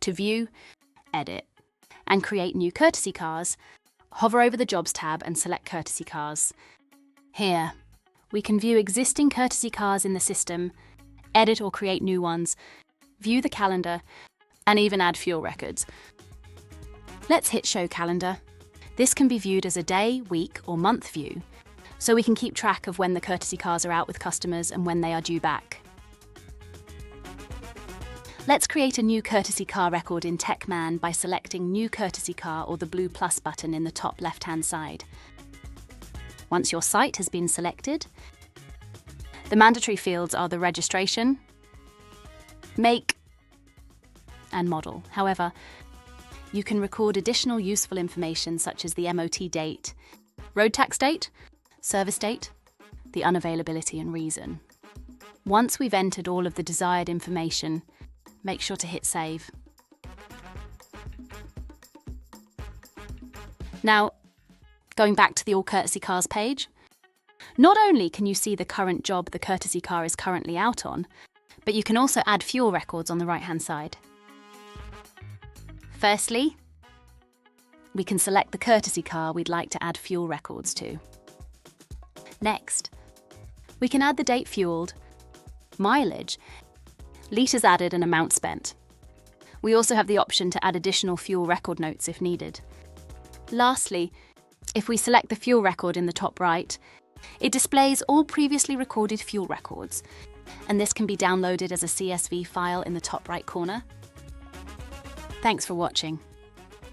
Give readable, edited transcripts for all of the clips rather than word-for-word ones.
To view, edit, and create new courtesy cars, hover over the Jobs tab and select Courtesy Cars. Here, we can view existing courtesy cars in the system, edit or create new ones, view the calendar, and even add fuel records. Let's hit Show Calendar. This can be viewed as a day, week, or month view, so we can keep track of when the courtesy cars are out with customers and when they are due back. Let's create a new courtesy car record in TechMan by selecting New Courtesy Car or the blue plus button in the top left-hand side. Once your site has been selected, the mandatory fields are the registration, make, and model. However, you can record additional useful information such as the MOT date, road tax date, service date, the unavailability and reason. Once we've entered all of the desired information, make sure to hit Save. Now, going back to the All Courtesy Cars page, not only can you see the current job the courtesy car is currently out on, but you can also add fuel records on the right-hand side. Firstly, we can select the courtesy car we'd like to add fuel records to. Next, we can add the date fueled, mileage, litres added and amount spent. We also have the option to add additional fuel record notes if needed. Lastly, if we select the fuel record in the top right, it displays all previously recorded fuel records, and this can be downloaded as a CSV file in the top right corner. Thanks for watching.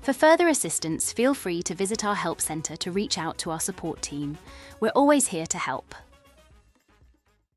For further assistance, feel free to visit our help centre to reach out to our support team. We're always here to help.